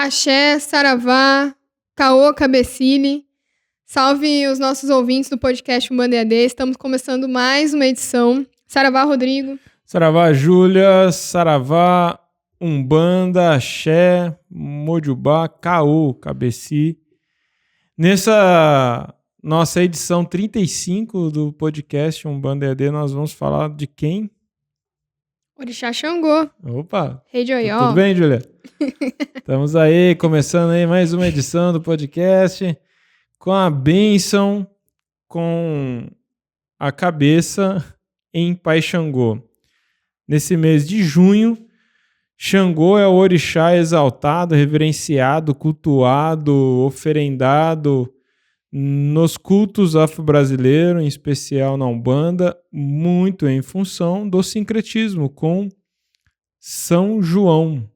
Axé, Saravá, Caô, Cabecile. Salve os nossos ouvintes do podcast Umbanda EAD. Estamos começando mais uma edição. Saravá, Rodrigo. Saravá, Júlia. Saravá, Umbanda, Axé, Mojubá, Caô, Cabeci. Nessa nossa edição 35 do podcast Umbanda EAD, nós vamos falar de quem? Orixá Xangô. Opa! Rei de Oió. Tudo bem, Júlia? Estamos aí, começando aí mais uma edição do podcast com a bênção, com a cabeça em Pai Xangô. Nesse mês de junho, Xangô é o orixá exaltado, reverenciado, cultuado, oferendado nos cultos afro-brasileiros, em especial na Umbanda, muito em função do sincretismo com São João.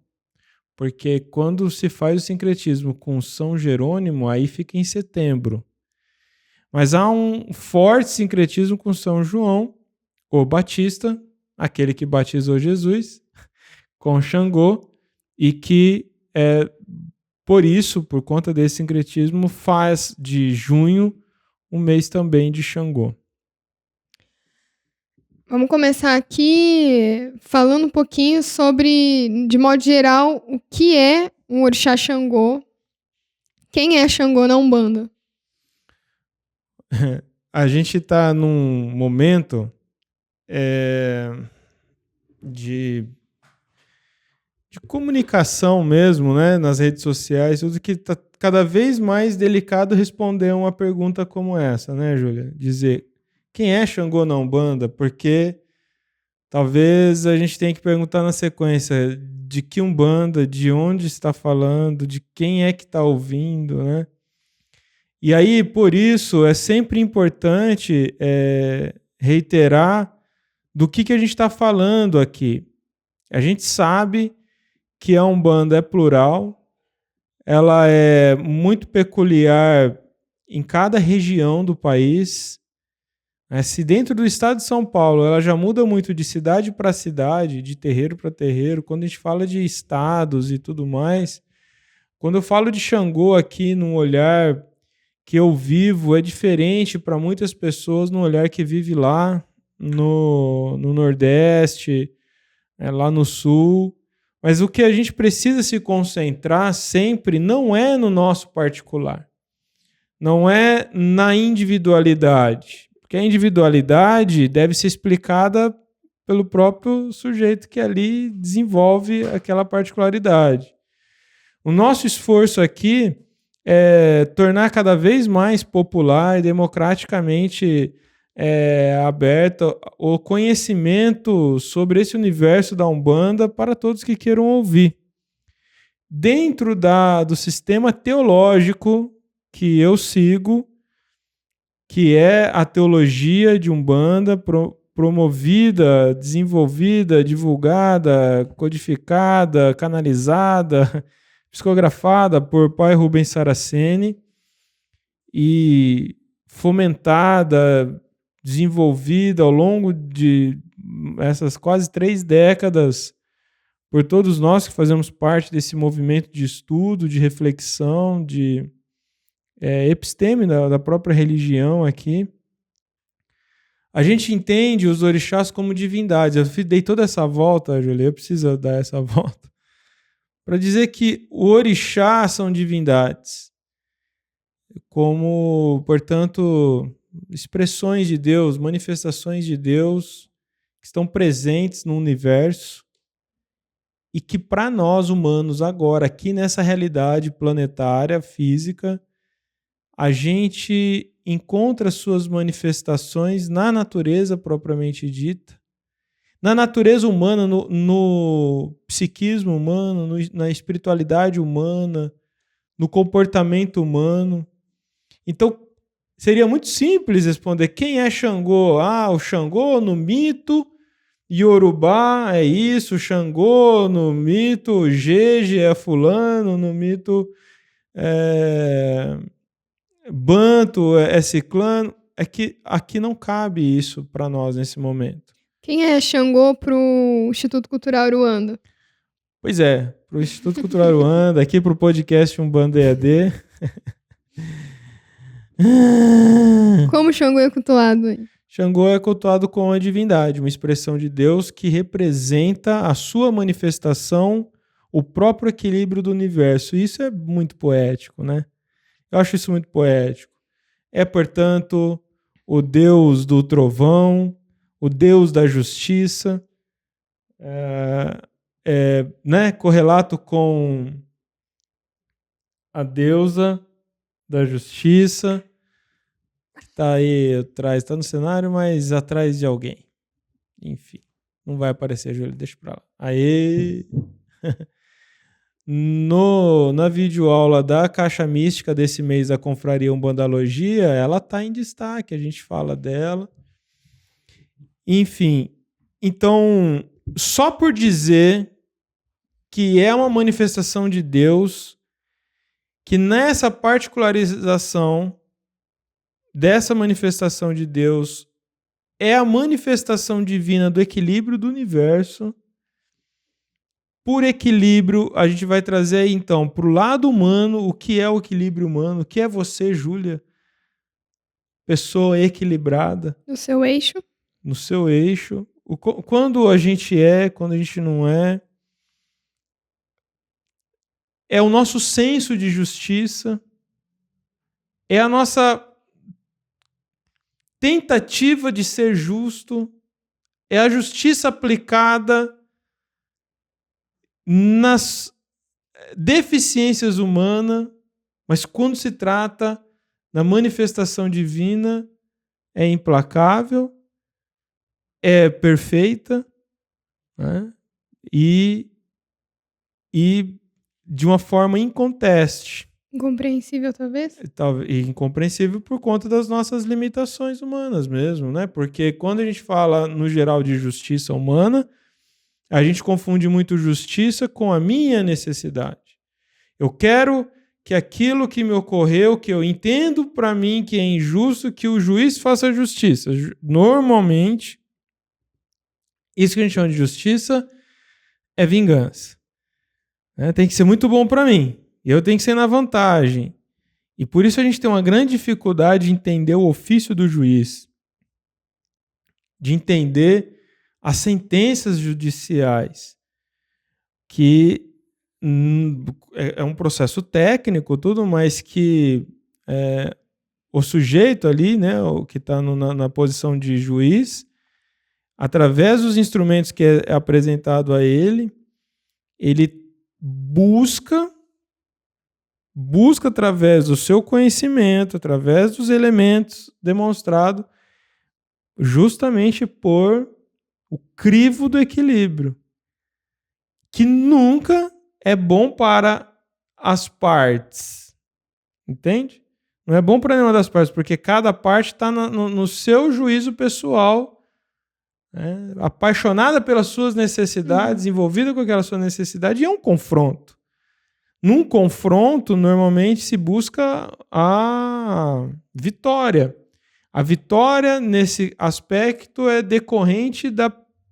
Porque quando se faz o sincretismo com São Jerônimo, aí fica em setembro. Mas há um forte sincretismo com São João, o Batista, aquele que batizou Jesus, com Xangô, e que, por conta desse sincretismo, faz de junho um mês também de Xangô. Vamos começar aqui falando um pouquinho sobre, de modo geral, o que é um orixá Xangô. Quem é Xangô na Umbanda? A gente está num momento de comunicação mesmo, né, nas redes sociais, tudo que está cada vez mais delicado responder uma pergunta como essa, né, Júlia? Dizer quem é Xangô na Umbanda, porque talvez a gente tenha que perguntar na sequência de que Umbanda, de onde está falando, de quem é que está ouvindo, né? E aí, por isso, é sempre importante reiterar do que a gente está falando aqui. A gente sabe que a Umbanda é plural, ela é muito peculiar em cada região do país. Se dentro do estado de São Paulo ela já muda muito de cidade para cidade, de terreiro para terreiro, quando a gente fala de estados e tudo mais, quando eu falo de Xangô aqui num olhar que eu vivo, é diferente para muitas pessoas no olhar que vive lá no Nordeste, lá no Sul. Mas o que a gente precisa se concentrar sempre não é no nosso particular, não é na individualidade, porque a individualidade deve ser explicada pelo próprio sujeito que ali desenvolve aquela particularidade. O nosso esforço aqui é tornar cada vez mais popular e democraticamente aberto o conhecimento sobre esse universo da Umbanda para todos que queiram ouvir. Dentro do sistema teológico que eu sigo, que é a teologia de Umbanda promovida, desenvolvida, divulgada, codificada, canalizada, psicografada por Pai Rubens Saraceni e fomentada, desenvolvida ao longo de essas quase 3 décadas por todos nós que fazemos parte desse movimento de estudo, de reflexão, de episteme da própria religião aqui. A gente entende os orixás como divindades. Eu dei toda essa volta, Júlia, eu preciso dar essa volta, para dizer que o orixá são divindades, como, portanto, expressões de Deus, manifestações de Deus que estão presentes no universo e que para nós humanos agora, aqui nessa realidade planetária, física, a gente encontra suas manifestações na natureza propriamente dita, na natureza humana, no psiquismo humano, na espiritualidade humana, no comportamento humano. Então, seria muito simples responder quem é Xangô. O Xangô no mito Yorubá é isso, Xangô no mito Jeje é fulano, no mito Banto é ciclano. É que aqui não cabe isso para nós nesse momento. Quem é Xangô pro Instituto Cultural Uruanda? Pois é, para o Instituto Cultural Umbanda, aqui para o podcast Umbanda EAD. Como Xangô é cultuado aí? Xangô é cultuado como a divindade, uma expressão de Deus que representa a sua manifestação, o próprio equilíbrio do universo. Isso é muito poético, né? Eu acho isso muito poético. É, portanto, o Deus do trovão, o Deus da justiça, né? Correlato com a deusa da justiça, está aí atrás, está no cenário, mas atrás de alguém. Enfim, não vai aparecer, Júlio, deixa pra lá. Aí, na videoaula da Caixa Mística desse mês da Confraria Umbandalogia, ela está em destaque, a gente fala dela. Enfim, então, só por dizer que é uma manifestação de Deus, que nessa particularização dessa manifestação de Deus é a manifestação divina do equilíbrio do universo. Por equilíbrio, a gente vai trazer aí, então, para o lado humano, o que é o equilíbrio humano, o que é você, Júlia, pessoa equilibrada. No seu eixo. No seu eixo. Quando a gente é, quando a gente não é. É o nosso senso de justiça. É a nossa tentativa de ser justo. É a justiça aplicada nas deficiências humanas, mas quando se trata da manifestação divina, é implacável, é perfeita, né? E de uma forma inconteste. Incompreensível, talvez? E incompreensível por conta das nossas limitações humanas mesmo, né? Porque quando a gente fala, no geral, de justiça humana, a gente confunde muito justiça com a minha necessidade. Eu quero que aquilo que me ocorreu, que eu entendo para mim que é injusto, que o juiz faça justiça. Normalmente, isso que a gente chama de justiça é vingança. Tem que ser muito bom para mim. Eu tenho que ser na vantagem. E por isso a gente tem uma grande dificuldade de entender o ofício do juiz, de entender as sentenças judiciais, que é um processo técnico, tudo, mas que o sujeito ali, né, o que está na posição de juiz, através dos instrumentos que é apresentado a ele busca através do seu conhecimento, através dos elementos demonstrados, justamente por o crivo do equilíbrio, que nunca é bom para as partes. Entende? Não é bom para nenhuma das partes, porque cada parte está no seu juízo pessoal, né? Apaixonada pelas suas necessidades, envolvida com aquela sua necessidade, e é um confronto. Num confronto, normalmente se busca a vitória. A vitória, nesse aspecto, é decorrente da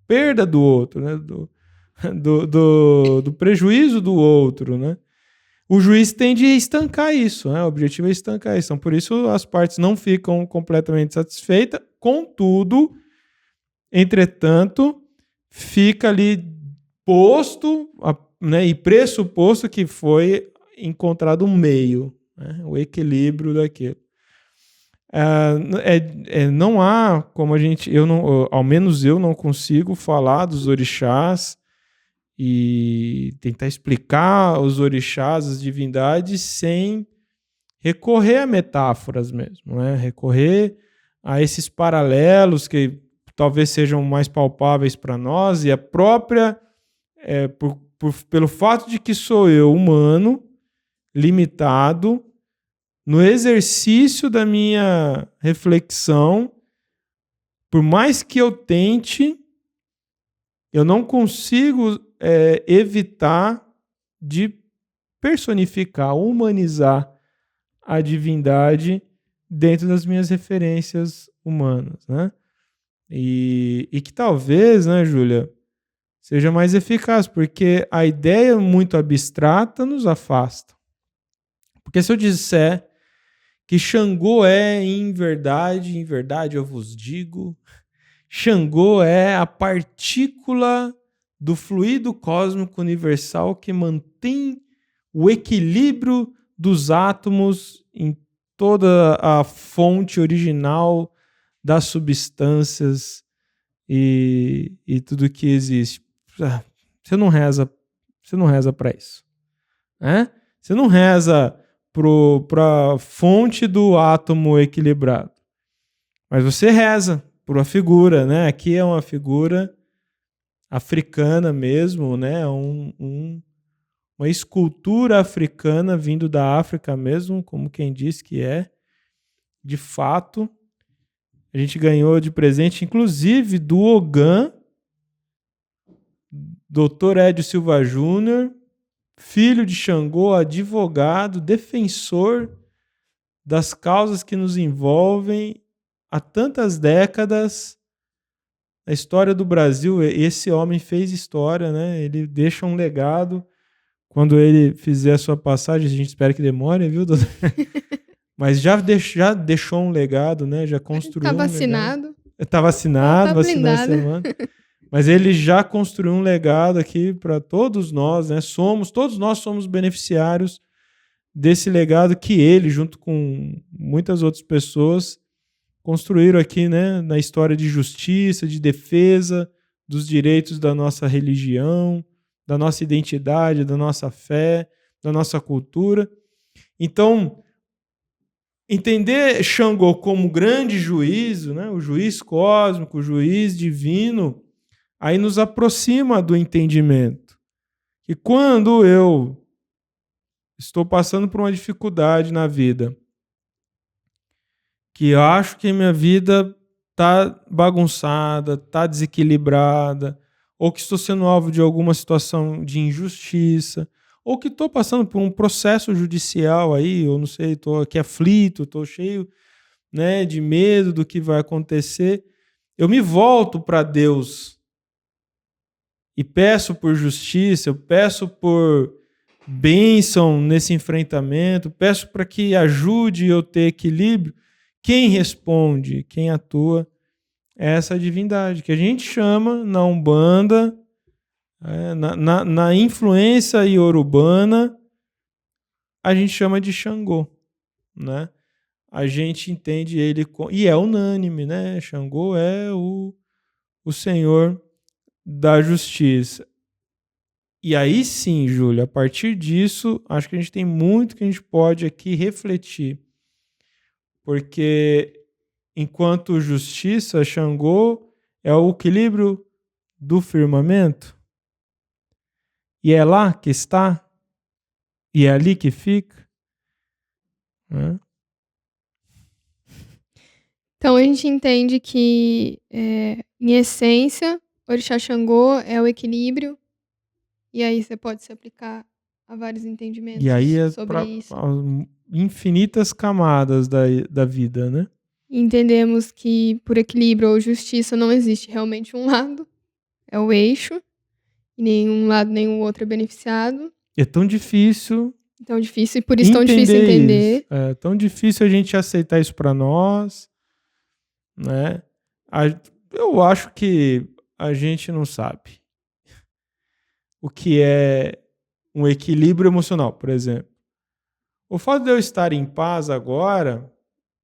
perda do outro, né? Do prejuízo do outro, né? O juiz tende a estancar isso, né? O objetivo é estancar isso. Então, por isso, as partes não ficam completamente satisfeitas. Contudo, entretanto, fica ali posto, né, e pressuposto que foi encontrado um meio, né? O equilíbrio daquilo. Não há como ao menos eu não consigo falar dos orixás e tentar explicar os orixás, as divindades, sem recorrer a metáforas mesmo, né? Recorrer a esses paralelos que talvez sejam mais palpáveis para nós, e a própria, pelo fato de que sou eu humano, limitado, no exercício da minha reflexão, por mais que eu tente, eu não consigo evitar de personificar, humanizar a divindade dentro das minhas referências humanas, né? E que talvez, né, Júlia, seja mais eficaz, porque a ideia muito abstrata nos afasta. Porque se eu disser que Xangô é, em verdade eu vos digo, Xangô é a partícula do fluido cósmico universal que mantém o equilíbrio dos átomos em toda a fonte original das substâncias e tudo que existe. Você não reza para isso, né? Você não reza para a fonte do átomo equilibrado, mas você reza por uma figura, né? Aqui é uma figura africana mesmo, né? Uma escultura africana vindo da África mesmo, como quem diz que é, de fato. A gente ganhou de presente, inclusive, do Ogã, Dr. Edio Silva Júnior, filho de Xangô, advogado, defensor das causas que nos envolvem há tantas décadas. Na história do Brasil, esse homem fez história, né? Ele deixa um legado. Quando ele fizer a sua passagem, a gente espera que demore, viu, doutor? Mas já deixou um legado, né? Já construiu um vacinado. legado. Está vacinado, vacinou essa semana. Mas ele já construiu um legado aqui para todos nós, né? Todos nós somos beneficiários desse legado que ele, junto com muitas outras pessoas, construíram aqui, né? Na história de justiça, de defesa dos direitos da nossa religião, da nossa identidade, da nossa fé, da nossa cultura. Então, entender Xangô como grande juízo, né? O juiz cósmico, o juiz divino, aí nos aproxima do entendimento. Que quando eu estou passando por uma dificuldade na vida, que eu acho que minha vida está bagunçada, está desequilibrada, ou que estou sendo alvo de alguma situação de injustiça, ou que estou passando por um processo judicial aí, eu não sei, estou aqui aflito, estou cheio, né, de medo do que vai acontecer, eu me volto para Deus e peço por justiça, eu peço por bênção nesse enfrentamento, peço para que ajude eu ter equilíbrio. Quem responde, quem atua é essa divindade, que a gente chama na Umbanda, na influência iorubana, a gente chama de Xangô, né? A gente entende ele, e é unânime, né? Xangô é o Senhor da justiça. E aí sim, Júlio, a partir disso, acho que a gente tem muito que a gente pode aqui refletir. Porque enquanto justiça, Xangô é o equilíbrio do firmamento. E é lá que está. E é ali que fica. Né? Então a gente entende que, em essência, Orixá Xangô é o equilíbrio. E aí você pode se aplicar a vários entendimentos e aí sobre isso. Infinitas camadas da vida, né? Entendemos que por equilíbrio ou justiça não existe realmente um lado. É o eixo. E nenhum lado, nenhum outro é beneficiado. É tão difícil. Tão difícil, e por isso tão difícil entender. Isso. É tão difícil a gente aceitar isso para nós, né? Eu acho que a gente não sabe o que é um equilíbrio emocional, por exemplo. O fato de eu estar em paz agora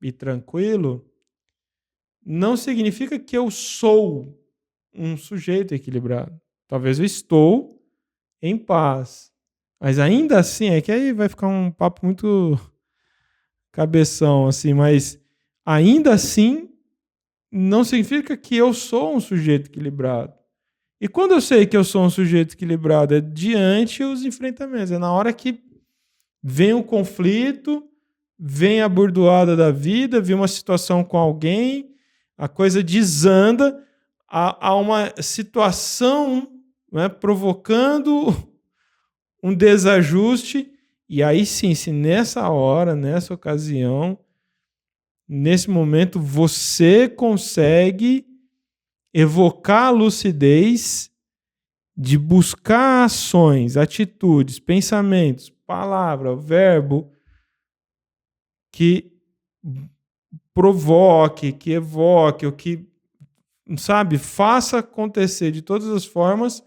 e tranquilo não significa que eu sou um sujeito equilibrado. Talvez eu estou em paz. Mas ainda assim, é que aí vai ficar um papo muito cabeção, assim, mas ainda assim não significa que eu sou um sujeito equilibrado. E quando eu sei que eu sou um sujeito equilibrado, é diante os enfrentamentos, é na hora que vem o conflito, vem a burdoada da vida, vem uma situação com alguém, a coisa desanda, há uma situação, né, provocando um desajuste, e aí sim, se nessa hora, nessa ocasião, nesse momento, você consegue evocar a lucidez de buscar ações, atitudes, pensamentos, palavra, verbo que provoque, que evoque, ou que, sabe, faça acontecer de todas as formas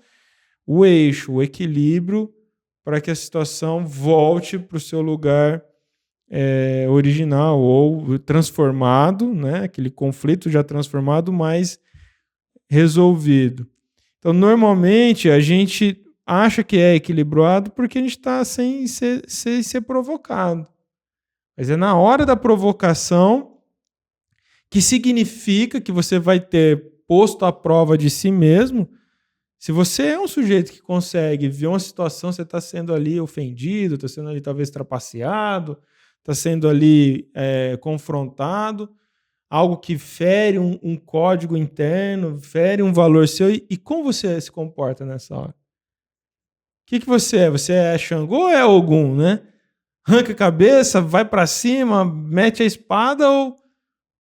o eixo, o equilíbrio, para que a situação volte para o seu lugar original ou transformado, né? Aquele conflito já transformado, mas resolvido. Então, normalmente, a gente acha que é equilibrado porque a gente está sem ser provocado. Mas é na hora da provocação que significa que você vai ter posto à prova de si mesmo. Se você é um sujeito que consegue ver uma situação, você está sendo ali ofendido, está sendo ali talvez trapaceado, está sendo ali confrontado, algo que fere um código interno, fere um valor seu, e como você se comporta nessa hora? O que você é? Você é Xangô ou é Ogum, né? Arranca a cabeça, vai para cima, mete a espada, ou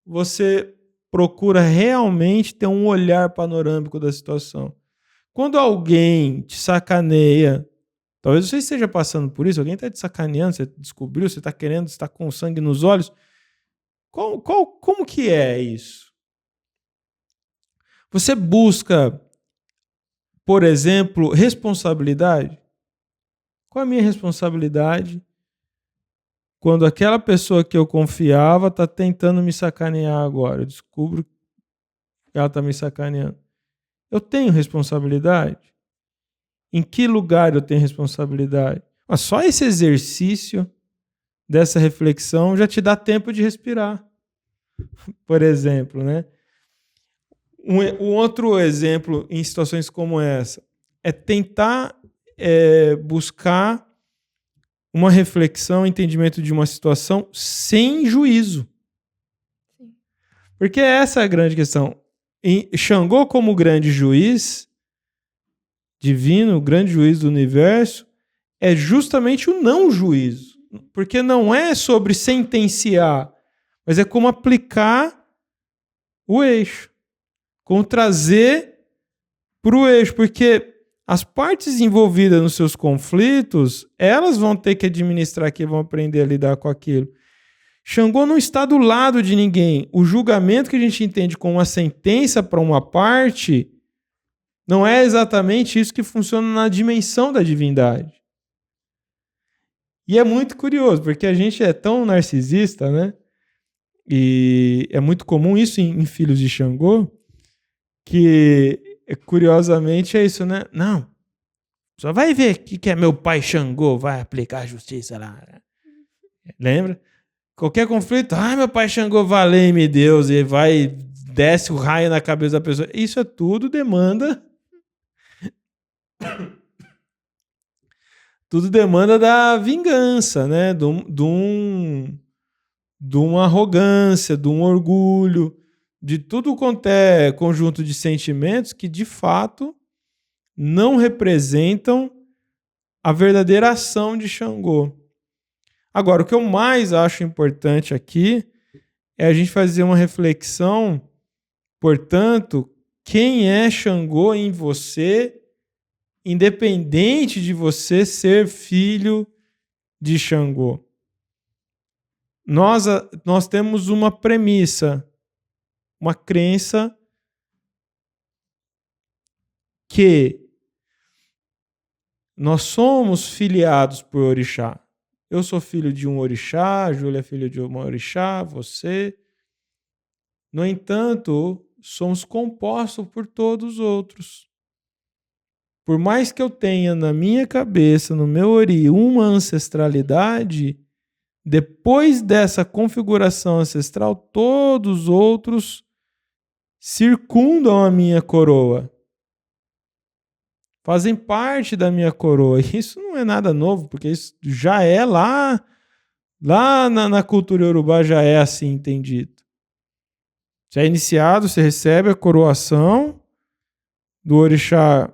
você procura realmente ter um olhar panorâmico da situação? Quando alguém te sacaneia, talvez você esteja passando por isso, alguém está te sacaneando, você descobriu, você está querendo, você está com sangue nos olhos. Como que é isso? Você busca, por exemplo, responsabilidade? Qual é a minha responsabilidade quando aquela pessoa que eu confiava está tentando me sacanear agora? Eu descubro que ela está me sacaneando. Eu tenho responsabilidade? Em que lugar eu tenho responsabilidade? Mas só esse exercício dessa reflexão já te dá tempo de respirar. Por exemplo, né? Um outro exemplo em situações como essa é tentar buscar uma reflexão, entendimento de uma situação sem juízo. Porque essa é a grande questão. Xangô, como grande juiz divino, o grande juiz do universo, é justamente o não juízo. Porque não é sobre sentenciar, mas é como aplicar o eixo. Como trazer para o eixo. Porque as partes envolvidas nos seus conflitos, elas vão ter que administrar aquilo, vão aprender a lidar com aquilo. Xangô não está do lado de ninguém. O julgamento que a gente entende como uma sentença para uma parte não é exatamente isso que funciona na dimensão da divindade. E é muito curioso, porque a gente é tão narcisista, né? E é muito comum isso em filhos de Xangô, que curiosamente é isso, né? Não, só vai ver o que é meu pai Xangô, vai aplicar a justiça lá. Lembra? Qualquer conflito, meu pai Xangô, valei-me Deus, e vai, desce o raio na cabeça da pessoa. Isso é tudo demanda... Tudo demanda da vingança, né? De uma arrogância, de um orgulho, de tudo quanto é conjunto de sentimentos que, de fato, não representam a verdadeira ação de Xangô. Agora, o que eu mais acho importante aqui é a gente fazer uma reflexão, portanto, quem é Xangô em você, independente de você ser filho de Xangô. Nós temos uma premissa, uma crença que nós somos filiados por orixá. Eu sou filho de um orixá, a Júlia é filha de uma orixá, você. No entanto, somos compostos por todos os outros. Por mais que eu tenha na minha cabeça, no meu ori, uma ancestralidade, depois dessa configuração ancestral, todos os outros circundam a minha coroa. Fazem parte da minha coroa. Isso não é nada novo, porque isso já é lá na cultura iorubá já é assim entendido. Você é iniciado, você recebe a coroação do orixá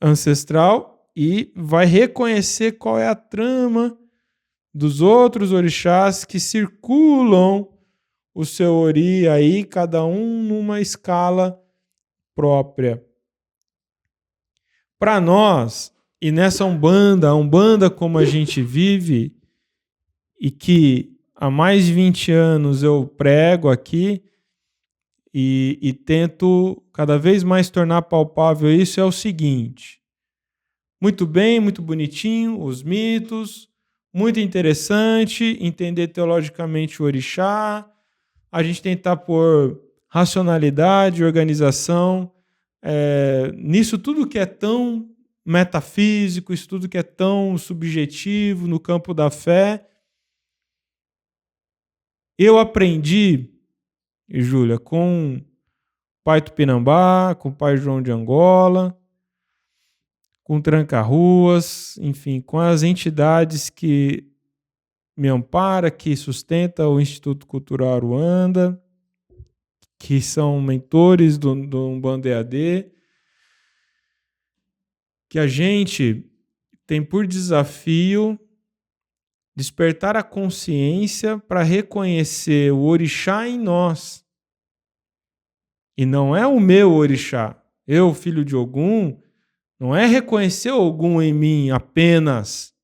ancestral e vai reconhecer qual é a trama dos outros orixás que circulam o seu ori aí, cada um numa escala própria. para nós, e nessa Umbanda, a Umbanda como a gente vive, e que há mais de 20 anos eu prego aqui, e tento cada vez mais tornar palpável isso, é o seguinte: muito bem, muito bonitinho, os mitos, muito interessante entender teologicamente o orixá, a gente tentar pôr racionalidade, organização, nisso tudo que é tão metafísico, isso tudo que é tão subjetivo no campo da fé. Eu aprendi, Júlia, com o Pai Tupinambá, com o Pai João de Angola, com Tranca-Ruas, enfim, com as entidades que me amparam, que sustenta o Instituto Cultural Aruanda, que são mentores do Umbanda EAD, que a gente tem por desafio despertar a consciência para reconhecer o orixá em nós. E não é o meu orixá. Eu, filho de Ogum, não é reconhecer Ogum em mim apenas,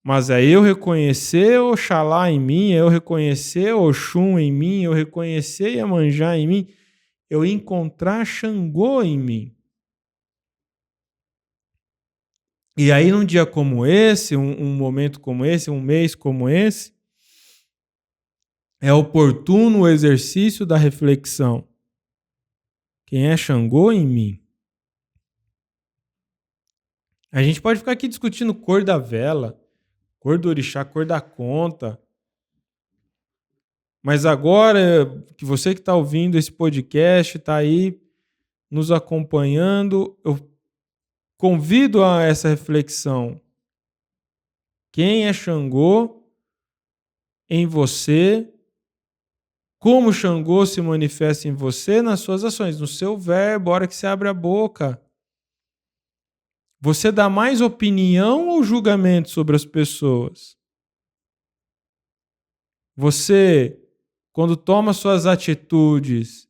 mas é eu reconhecer Oxalá em mim, é eu reconhecer Oxum em mim, eu reconhecer Iemanjá em mim, eu encontrar Xangô em mim. E aí, num dia como esse, um momento como esse, um mês como esse, é oportuno o exercício da reflexão. Quem é Xangô em mim? A gente pode ficar aqui discutindo cor da vela, cor do orixá, cor da conta. Mas agora, que você que está ouvindo esse podcast, está aí nos acompanhando, eu convido a essa reflexão. Quem é Xangô em você? Como Xangô se manifesta em você nas suas ações, no seu verbo, a hora que você abre a boca? Você dá mais opinião ou julgamento sobre as pessoas? Você, quando toma suas atitudes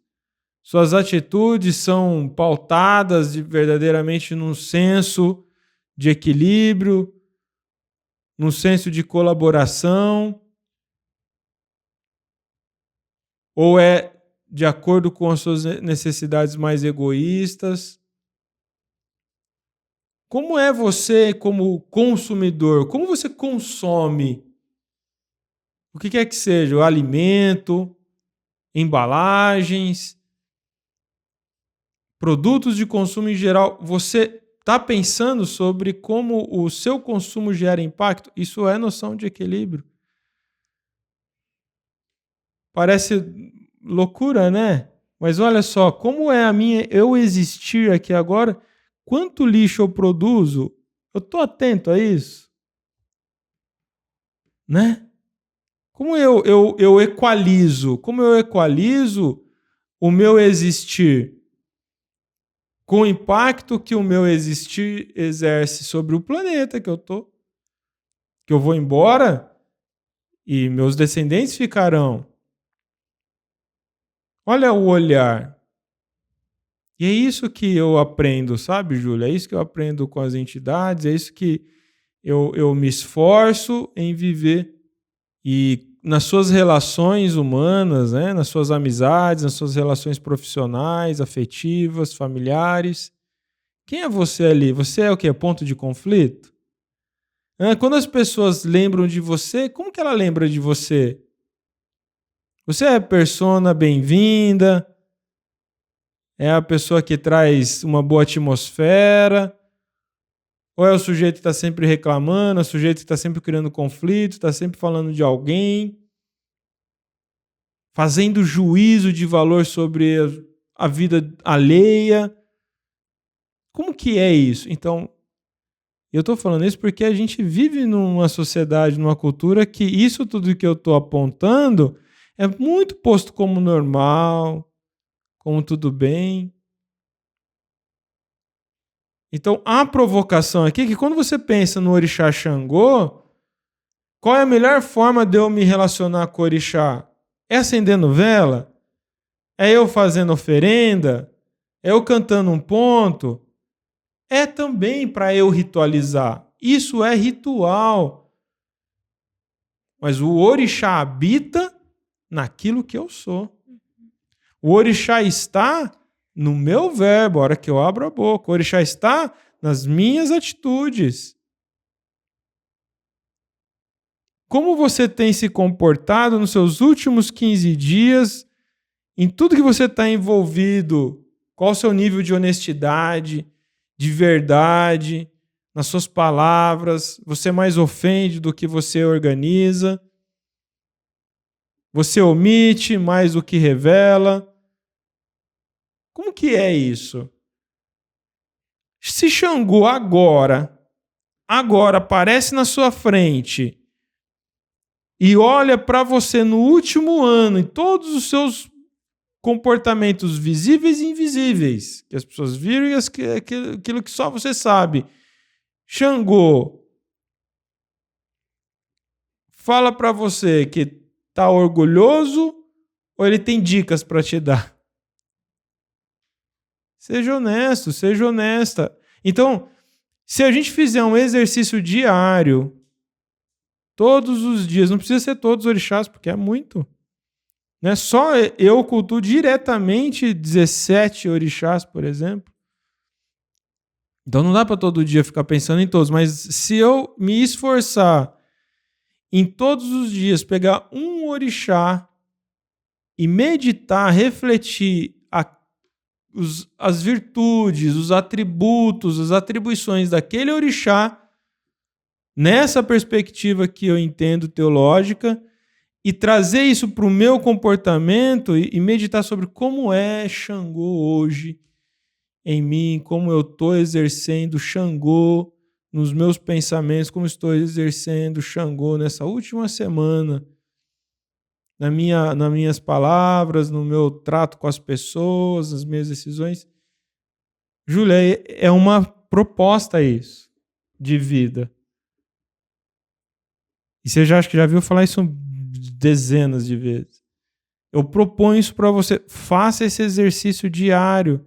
são pautadas verdadeiramente num senso de equilíbrio, num senso de colaboração, ou é de acordo com as suas necessidades mais egoístas? Como é você como consumidor? Como você consome o que quer que seja, o alimento, embalagens, produtos de consumo em geral? Você está pensando sobre como o seu consumo gera impacto? Isso é noção de equilíbrio. Parece loucura, né? Mas olha só, como é eu existir aqui agora? Quanto lixo eu produzo? Eu estou atento a isso? Né? Como eu equalizo? Como eu equalizo o meu existir com o impacto que o meu existir exerce sobre o planeta que eu tô? Que eu vou embora e meus descendentes ficarão. Olha o olhar. E é isso que eu aprendo, sabe, Júlia? É isso que eu aprendo com as entidades, é isso que eu me esforço em viver. E nas suas relações humanas, né? Nas suas amizades, nas suas relações profissionais, afetivas, familiares. Quem é você ali? Você é o quê? Ponto de conflito? Quando as pessoas lembram de você, como que ela lembra de você? Você é a persona bem-vinda? É a pessoa que traz uma boa atmosfera? Ou é o sujeito que está sempre reclamando, é o sujeito que está sempre criando conflito, está sempre falando de alguém, fazendo juízo de valor sobre a vida alheia? Como que é isso? Então, eu estou falando isso porque a gente vive numa sociedade, numa cultura que isso tudo que eu estou apontando é muito posto como normal, como tudo bem. Então, a provocação aqui é que quando você pensa no orixá Xangô, qual é a melhor forma de eu me relacionar com o orixá? É acendendo vela? É eu fazendo oferenda? É eu cantando um ponto? é também para eu ritualizar. Isso é ritual. Mas o orixá habita naquilo que eu sou. O orixá está no meu verbo, a hora que eu abro a boca. O orixá está nas minhas atitudes. Como você tem se comportado nos seus últimos 15 dias, em tudo que você está envolvido? Qual o seu nível de honestidade, de verdade, nas suas palavras? Você mais ofende do que você organiza? Você omite mais do que revela? Como que é isso? Se Xangô agora aparece na sua frente e olha para você no último ano, em todos os seus comportamentos visíveis e invisíveis, que as pessoas viram e aquilo que só você sabe. Xangô fala para você que tá orgulhoso ou ele tem dicas para te dar? Seja honesto, seja honesta. Então, se a gente fizer um exercício diário, todos os dias, não precisa ser todos os orixás, porque é muito. Né? Só eu cultuo diretamente 17 orixás, por exemplo. Então não dá para todo dia ficar pensando em todos, mas se eu me esforçar em todos os dias pegar um orixá e meditar, refletir as virtudes, os atributos, as atribuições daquele orixá, nessa perspectiva que eu entendo teológica, e trazer isso para o meu comportamento e meditar sobre como é Xangô hoje em mim, como eu estou exercendo Xangô nos meus pensamentos, como estou exercendo Xangô nessa última semana, nas minhas palavras, no meu trato com as pessoas, nas minhas decisões. Júlia, é uma proposta isso, de vida. E você acha que já viu falar isso dezenas de vezes. Eu proponho isso para você. Faça esse exercício diário.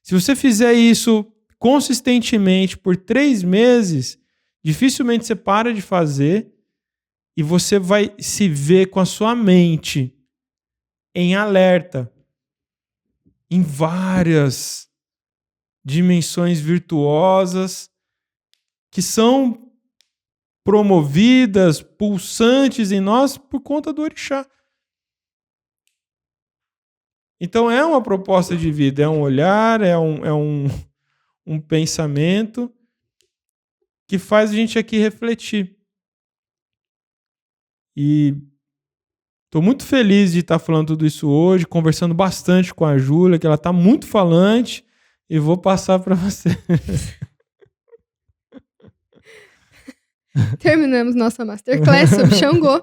Se você fizer isso consistentemente por 3 meses, dificilmente você para de fazer e você vai se ver com a sua mente em alerta em várias dimensões virtuosas que são promovidas, pulsantes em nós por conta do orixá. Então é uma proposta de vida, é um olhar, é um pensamento que faz a gente aqui refletir. E estou muito feliz de estar falando tudo isso hoje, conversando bastante com a Júlia, que ela está muito falante, e vou passar para você. Terminamos nossa masterclass sobre Xangô.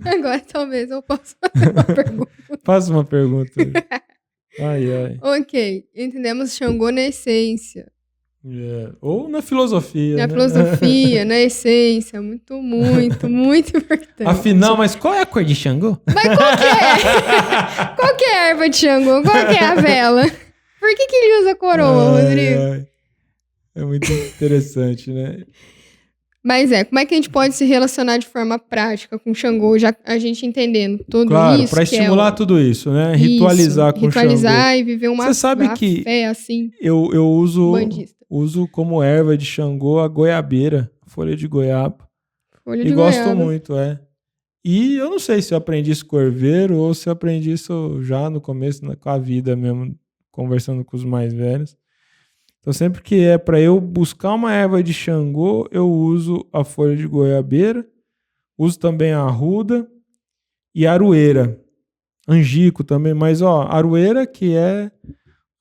Agora talvez eu possa fazer uma pergunta. Faça uma pergunta. Ai. Ok, entendemos Xangô na essência. Ou na filosofia. Na né? filosofia, na essência. Muito importante. Afinal, mas qual é a cor de Xangô? Mas qual que é? Qual que é a erva de Xangô? Qual que é a vela? Por que ele usa coroa, Rodrigo? É muito interessante, né? Mas como é que a gente pode se relacionar de forma prática com Xangô, já a gente entendendo tudo claro, isso? Para estimular tudo isso, né? Ritualizar com ritualizar Xangô. E viver uma Você sabe que fé assim. Eu uso como erva de Xangô a goiabeira, folha de goiaba. E gosto muito, E eu não sei se eu aprendi isso com o herveiro ou se eu aprendi isso já no começo, com a vida mesmo, conversando com os mais velhos. Então, sempre que é para eu buscar uma erva de Xangô, eu uso a folha de goiabeira, uso também a arruda e a aroeira. Angico também, mas aroeira que é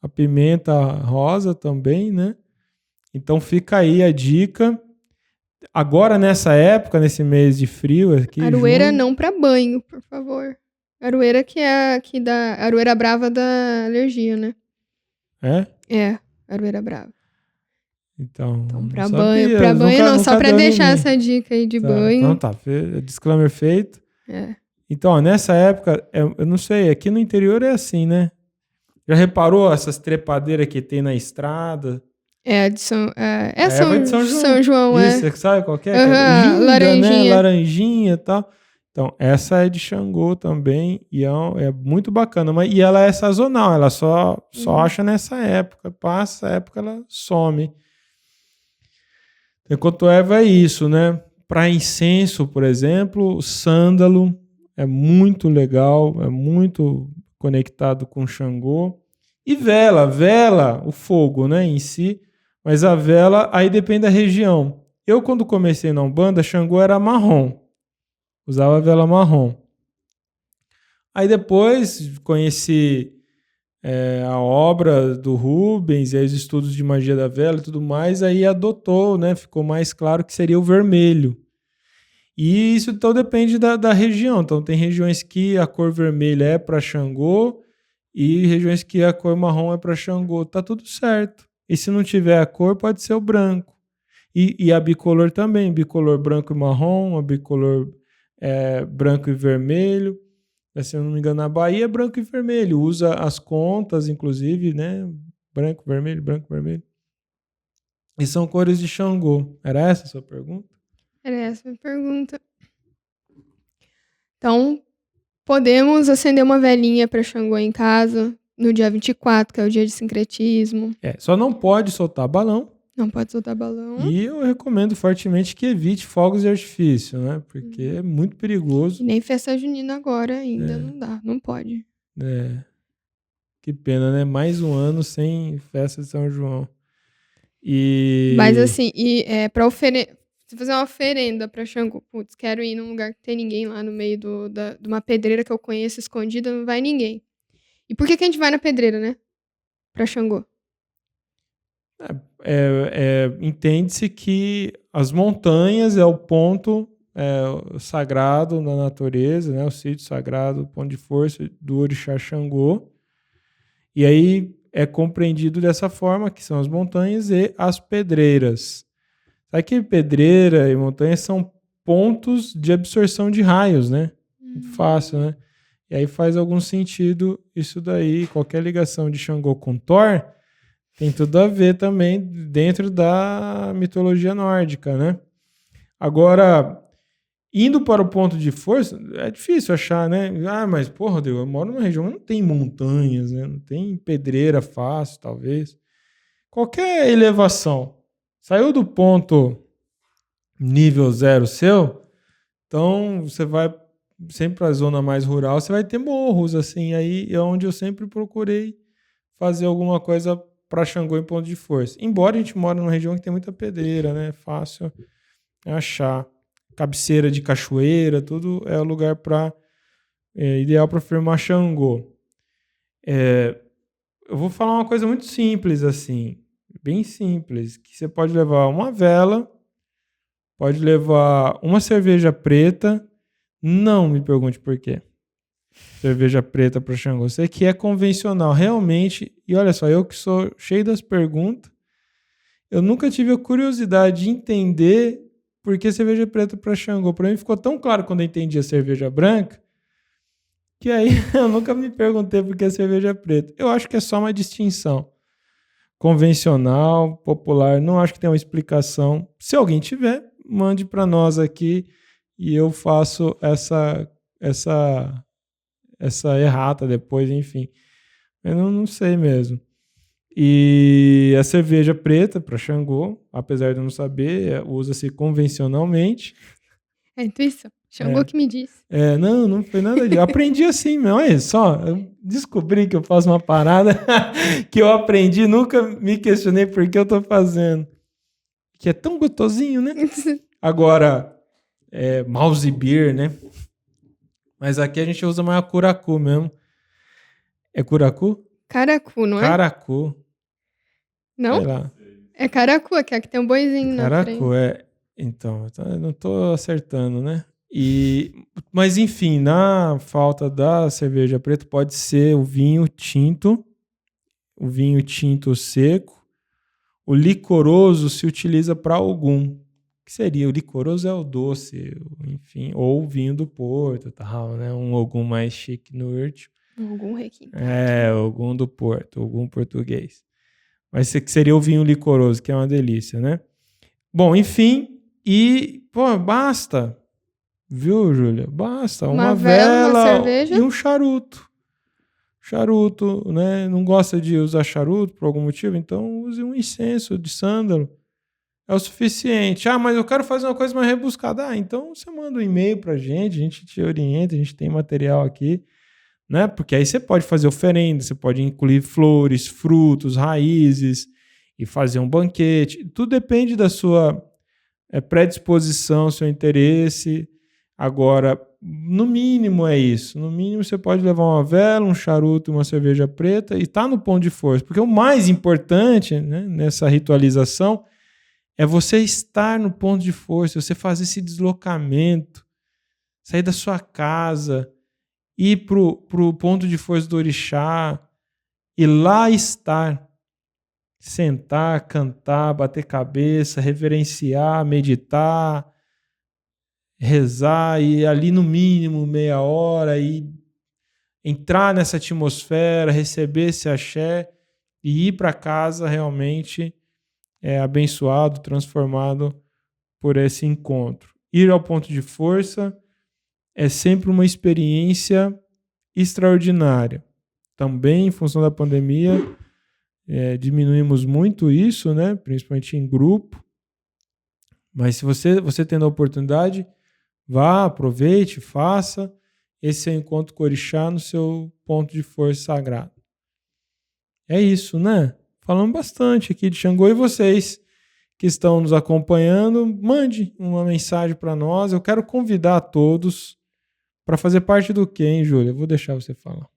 a pimenta rosa também, né? Então fica aí a dica. Agora nessa época, nesse mês de frio aqui, aroeira não para banho, por favor. Aroeira que é aqui da aroeira brava da alergia, né? É, aroeira brava. Então para banho não, só para deixar essa dica aí de banho. Então tá, disclaimer feito. Então, nessa época, eu não sei, aqui no interior é assim, né? Já reparou essas trepadeiras que tem na estrada? É a de São... É A erva de São João. São João, Isso, você sabe qual que é? Aham, Linda, laranjinha. né? Laranjinha e tal. Então, essa é de Xangô também e é muito bacana. E ela é sazonal, ela só acha nessa época. Passa a época, ela some. Enquanto erva é isso, né? Para incenso, por exemplo, o sândalo é muito legal, é muito conectado com Xangô. E vela, o fogo, né, em si. Mas a vela, aí depende da região. Eu, quando comecei na Umbanda, Xangô era marrom. Usava vela marrom. Aí depois conheci a obra do Rubens e aí os estudos de magia da vela e tudo mais, aí adotou, né? Ficou mais claro que seria o vermelho. E isso então depende da região. Então tem regiões que a cor vermelha é para Xangô e regiões que a cor marrom é para Xangô. Tá tudo certo. E se não tiver a cor, pode ser o branco. E a bicolor também, bicolor branco e marrom, a bicolor branco e vermelho. Se eu não me engano, na Bahia é branco e vermelho. Usa as contas, inclusive, né? Branco, vermelho, branco, vermelho. E são cores de Xangô. Era essa a sua pergunta? Era essa a pergunta. Então, podemos acender uma velinha para Xangô em casa no dia 24, que é o dia de sincretismo. Só não pode soltar balão. Não pode soltar balão. E eu recomendo fortemente que evite fogos de artifício, né? Porque é muito perigoso. E nem festa junina agora ainda não dá, não pode. Que pena, né? Mais um ano sem festa de São João. Mas assim, pra se fazer uma oferenda pra Xangô, putz, quero ir num lugar que tem ninguém lá no meio de uma pedreira que eu conheço escondida, não vai ninguém. E por que a gente vai na pedreira, né? Pra Xangô? Entende-se que as montanhas é o ponto sagrado na natureza, né? O sítio sagrado, o ponto de força do orixá Xangô. E aí é compreendido dessa forma, que são as montanhas e as pedreiras. Sabe que pedreira e montanha são pontos de absorção de raios, né? Muito fácil, né? E aí faz algum sentido isso daí. Qualquer ligação de Xangô com Thor tem tudo a ver também dentro da mitologia nórdica, né? Agora, indo para o ponto de força, é difícil achar, né? Mas, porra, Rodrigo, eu moro numa região que não tem montanhas, né? Não tem pedreira fácil, talvez. Qualquer elevação. Saiu do ponto nível 0 seu, então você vai sempre para a zona mais rural, você vai ter morros, assim, aí é onde eu sempre procurei fazer alguma coisa para Xangô em ponto de força. Embora a gente mora numa região que tem muita pedreira, né? Fácil achar. Cabeceira de cachoeira, tudo é o lugar ideal para firmar Xangô. Eu vou falar uma coisa muito simples, assim, bem simples, que você pode levar uma vela, pode levar uma cerveja preta, não me pergunte por quê. Cerveja preta para Xangô. Sei que é convencional, realmente. E olha só, eu que sou cheio das perguntas, eu nunca tive a curiosidade de entender por que cerveja preta para Xangô. Para mim ficou tão claro quando eu entendi a cerveja branca, que aí eu nunca me perguntei por que a cerveja preta. Eu acho que é só uma distinção. Convencional, popular, não acho que tenha uma explicação. Se alguém tiver, mande para nós aqui e eu faço essa errata depois, enfim. Eu não sei mesmo. E a cerveja preta para Xangô, apesar de eu não saber, usa-se convencionalmente. É intuição. Xangô que me disse. Não foi nada disso. Aprendi assim, meu. Olha só, eu descobri que eu faço uma parada que eu aprendi, nunca me questionei por que eu tô fazendo. Que é tão gostosinho, né? Agora, mouse beer, né? Mas aqui a gente usa mais a curacu mesmo. É curacu? Caracu, não é? Caracu. Não? Sei lá. É caracu, que é que tem um boizinho na frente. Caracu, Então, eu não tô acertando, né? Mas enfim, na falta da cerveja preta, pode ser o vinho tinto seco. O licoroso se utiliza para Ogum. O que seria? O licoroso é o doce, enfim, ou o vinho do Porto, tal, né? Um Ogum mais chique no último. Ogum requintado. Ogum do Porto, Ogum português. Mas que seria o vinho licoroso, que é uma delícia, né? Bom, enfim, e, pô, basta. Viu, Júlia? Basta. Uma vela, uma cerveja e um charuto. Charuto, né? Não gosta de usar charuto por algum motivo? Então use um incenso de sândalo. É o suficiente. Ah, mas eu quero fazer uma coisa mais rebuscada. Ah, então você manda um e-mail pra gente, a gente te orienta, a gente tem material aqui, né? Porque aí você pode fazer oferenda, você pode incluir flores, frutos, raízes e fazer um banquete. Tudo depende da sua predisposição, seu interesse. Agora, no mínimo é isso. No mínimo você pode levar uma vela, um charuto, uma cerveja preta e tá no ponto de força. Porque o mais importante, né, nessa ritualização é você estar no ponto de força, você fazer esse deslocamento, sair da sua casa, ir pro ponto de força do orixá e lá estar. Sentar, cantar, bater cabeça, reverenciar, meditar, rezar e ali no mínimo meia hora e entrar nessa atmosfera, receber esse axé e ir para casa realmente abençoado, transformado por esse encontro. Ir ao ponto de força é sempre uma experiência extraordinária. Também, em função da pandemia, diminuímos muito isso, né? Principalmente em grupo. Mas se você tendo a oportunidade, vá, aproveite, faça esse seu encontro com o orixá no seu ponto de força sagrado. É isso, né? Falamos bastante aqui de Xangô e vocês que estão nos acompanhando, mande uma mensagem para nós. Eu quero convidar a todos para fazer parte do quê, hein, Júlia? Eu vou deixar você falar.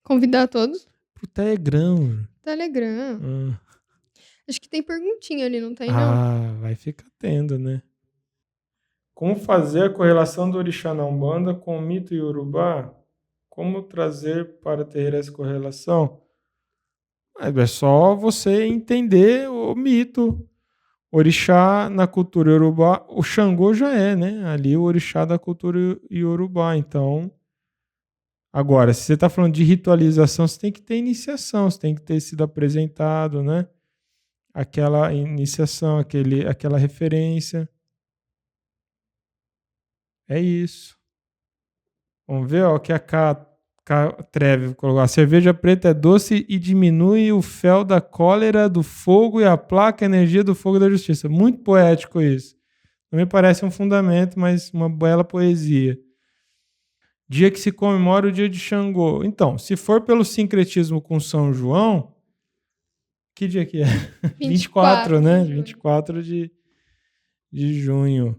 Convidar a todos? Pro Telegram. Telegram. Acho que tem perguntinha ali, não tem, não? Ah, vai ficar tendo, né? Como fazer a correlação do orixá na Umbanda com o mito iorubá? Como trazer para ter essa correlação? É só você entender o mito. Orixá na cultura iorubá, o Xangô já é, né? Ali o orixá da cultura iorubá. Então, agora, se você está falando de ritualização, você tem que ter iniciação, você tem que ter sido apresentado, né? Aquela iniciação, aquela referência. É isso. Vamos ver, ó, que a Treve colocou. A cerveja preta é doce e diminui o fel da cólera, do fogo e aplaca a energia do fogo da justiça. Muito poético isso. Não me parece um fundamento, mas uma bela poesia. Dia que se comemora o dia de Xangô. Então, se for pelo sincretismo com São João, que dia que é? 24, né? 24 de junho.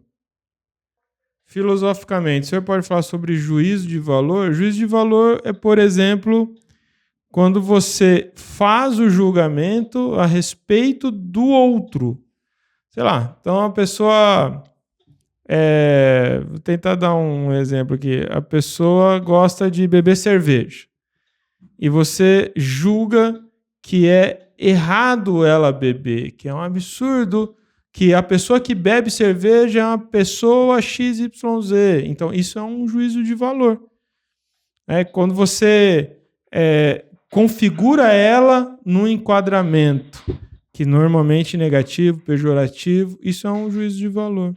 Filosoficamente, o senhor pode falar sobre juízo de valor? Juízo de valor é, por exemplo, quando você faz o julgamento a respeito do outro. Sei lá, então a pessoa... vou tentar dar um exemplo aqui. A pessoa gosta de beber cerveja. E você julga que é errado ela beber, que é um absurdo, que a pessoa que bebe cerveja é uma pessoa XYZ. Então, isso é um juízo de valor. Quando você configura ela num enquadramento que normalmente é negativo, pejorativo, isso é um juízo de valor.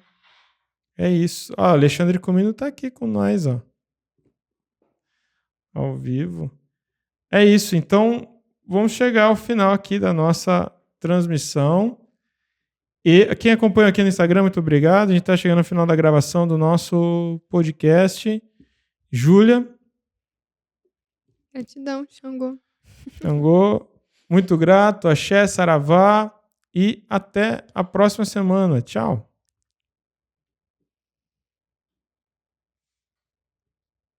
É isso. Ó, Alexandre Comino está aqui com nós, ó. Ao vivo. É isso. Então, vamos chegar ao final aqui da nossa transmissão. E quem acompanha aqui no Instagram, muito obrigado. A gente está chegando ao final da gravação do nosso podcast. Júlia. Gratidão, Xangô. Xangô, muito grato. Axé, Saravá. E até a próxima semana. Tchau.